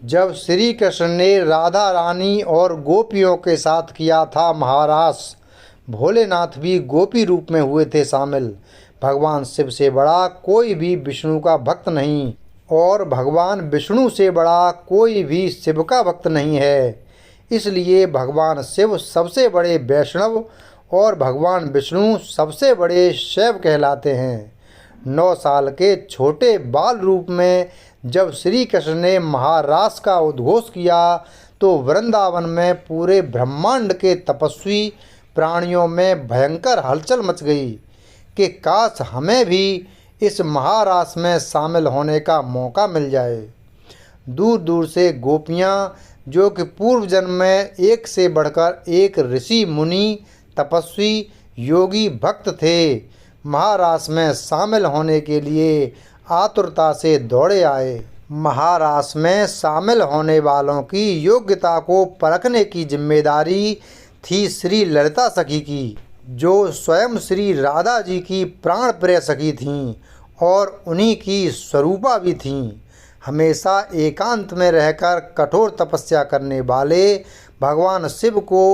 जब श्री कृष्ण ने राधा रानी और गोपियों के साथ किया था महारास, भोलेनाथ भी गोपी रूप में हुए थे शामिल। भगवान शिव से बड़ा कोई भी विष्णु का भक्त नहीं और भगवान विष्णु से बड़ा कोई भी शिव का भक्त नहीं है। इसलिए भगवान शिव सबसे बड़े वैष्णव और भगवान विष्णु सबसे बड़े शैव कहलाते हैं। 9 साल के छोटे बाल रूप में जब श्री कृष्ण ने महारास का उद्घोष किया तो वृंदावन में पूरे ब्रह्मांड के तपस्वी प्राणियों में भयंकर हलचल मच गई कि काश हमें भी इस महारास में शामिल होने का मौका मिल जाए। दूर दूर से गोपियाँ, जो कि पूर्व जन्म में एक से बढ़कर एक ऋषि मुनि तपस्वी योगी भक्त थे, महारास में शामिल होने के लिए आतुरता से दौड़े आए। महारास में शामिल होने वालों की योग्यता को परखने की जिम्मेदारी थी श्री ललिता सखी की, जो स्वयं श्री राधा जी की प्राण प्रिय सखी थीं और उन्हीं की स्वरूपा भी थीं। हमेशा एकांत में रहकर कठोर तपस्या करने वाले भगवान शिव को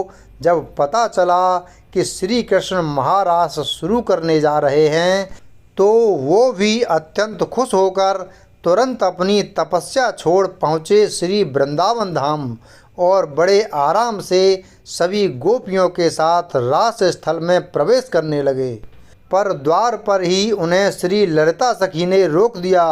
जब पता चला कि श्री कृष्ण महारास शुरू करने जा रहे हैं तो वो भी अत्यंत खुश होकर तुरंत अपनी तपस्या छोड़ पहुँचे श्री वृंदावन धाम और बड़े आराम से सभी गोपियों के साथ रास स्थल में प्रवेश करने लगे। पर द्वार पर ही उन्हें श्री ललिता सखी ने रोक दिया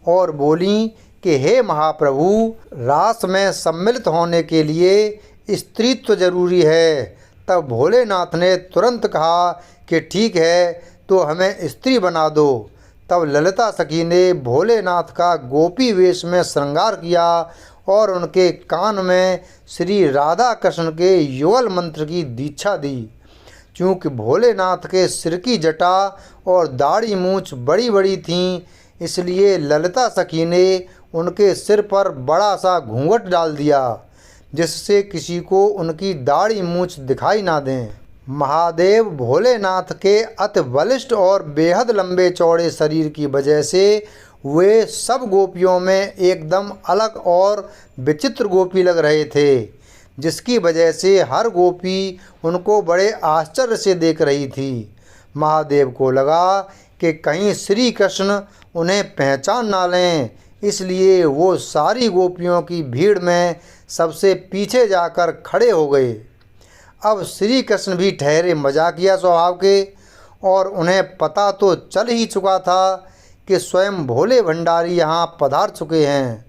और बोली कि हे महाप्रभु, रास में सम्मिलित होने के लिए स्त्रीत्व जरूरी है। तब भोलेनाथ ने तुरंत कहा कि ठीक है, तो हमें स्त्री बना दो। तब ललिता सखी ने भोलेनाथ का गोपी वेश में श्रृंगार किया और उनके कान में श्री राधा कृष्ण के युगल मंत्र की दीक्षा दी। चूँकि भोलेनाथ के सिर की जटा और दाढ़ी मूछ बड़ी बड़ी थीं, इसलिए ललिता सखी ने उनके सिर पर बड़ा सा घूंघट डाल दिया, जिससे किसी को उनकी दाढ़ी मूछ दिखाई ना दें। महादेव भोलेनाथ के अति बलिष्ठ और बेहद लंबे चौड़े शरीर की वजह से वे सब गोपियों में एकदम अलग और विचित्र गोपी लग रहे थे, जिसकी वजह से हर गोपी उनको बड़े आश्चर्य से देख रही थी। महादेव को लगा कि कहीं श्री कृष्ण उन्हें पहचान ना लें, इसलिए वो सारी गोपियों की भीड़ में सबसे पीछे जाकर खड़े हो गए। अब श्री कृष्ण भी ठहरे मजाकिया स्वभाव के और उन्हें पता तो चल ही चुका था कि स्वयं भोले भंडारी यहाँ पधार चुके हैं।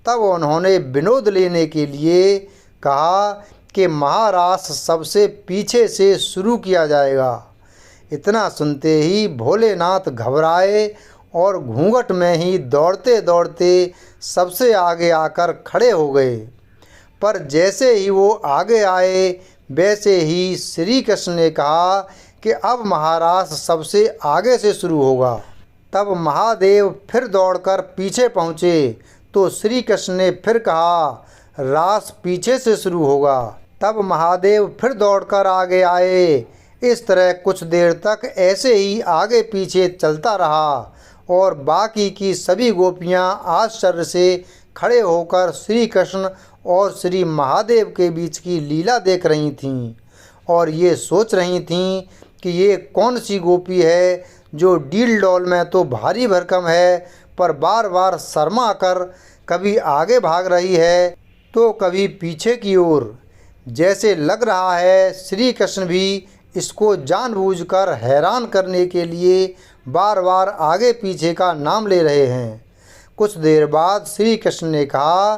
तब उन्होंने विनोद लेने के लिए कहा कि महारास सबसे पीछे से शुरू किया जाएगा। इतना सुनते ही भोलेनाथ घबराए और घूंघट में ही दौड़ते दौड़ते सबसे आगे आकर खड़े हो गए। पर जैसे ही वो आगे आए वैसे ही श्री कृष्ण ने कहा कि अब महारास सबसे आगे से शुरू होगा। तब महादेव फिर दौड़कर पीछे पहुँचे तो श्री कृष्ण ने फिर कहा, रास पीछे से शुरू होगा। तब महादेव फिर दौड़कर आगे आए। इस तरह कुछ देर तक ऐसे ही आगे पीछे चलता रहा और बाकी की सभी गोपियाँ आश्चर्य से खड़े होकर श्री कृष्ण और श्री महादेव के बीच की लीला देख रही थीं और ये सोच रही थीं कि ये कौन सी गोपी है जो डील डॉल में तो भारी भरकम है, पर बार बार शर्मा कर कभी आगे भाग रही है तो कभी पीछे की ओर। जैसे लग रहा है श्री कृष्ण भी इसको जानबूझकर हैरान करने के लिए बार बार आगे पीछे का नाम ले रहे हैं। कुछ देर बाद श्री कृष्ण ने कहा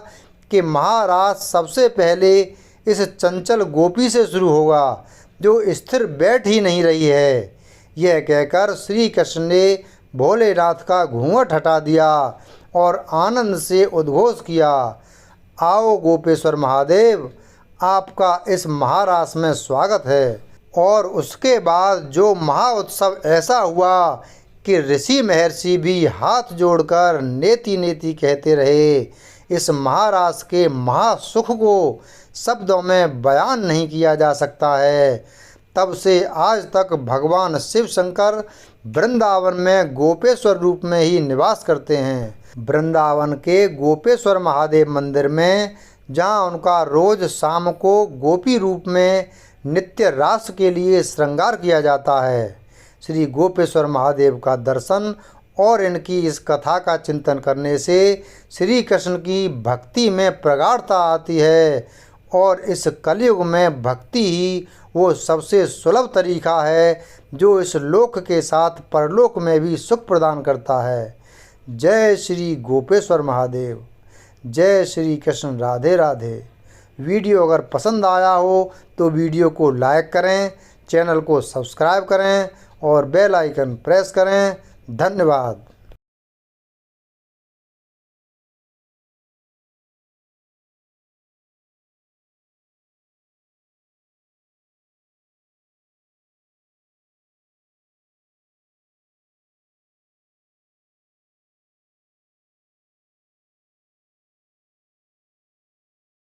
कि महाराज सबसे पहले इस चंचल गोपी से शुरू होगा जो स्थिर बैठ ही नहीं रही है। यह कहकर श्री कृष्ण ने भोलेनाथ का घूंघट हटा दिया और आनंद से उद्घोष किया, आओ गोपेश्वर महादेव, आपका इस महारास में स्वागत है। और उसके बाद जो महाउत्सव ऐसा हुआ कि ऋषि महर्षि भी हाथ जोड़कर नेति नेति कहते रहे। इस महारास के महासुख को शब्दों में बयान नहीं किया जा सकता है। तब से आज तक भगवान शिव शंकर वृंदावन में गोपेश्वर रूप में ही निवास करते हैं। वृंदावन के गोपेश्वर महादेव मंदिर में, जहाँ उनका रोज शाम को गोपी रूप में नित्य रास के लिए श्रृंगार किया जाता है। श्री गोपेश्वर महादेव का दर्शन और इनकी इस कथा का चिंतन करने से श्री कृष्ण की भक्ति में प्रगाढ़ता आती है और इस कलयुग में भक्ति ही वो सबसे सुलभ तरीका है जो इस लोक के साथ परलोक में भी सुख प्रदान करता है। जय श्री गोपेश्वर महादेव। जय श्री कृष्ण। राधे राधे। वीडियो अगर पसंद आया हो तो वीडियो को लाइक करें, चैनल को सब्सक्राइब करें और बेल आइकन प्रेस करें। धन्यवाद।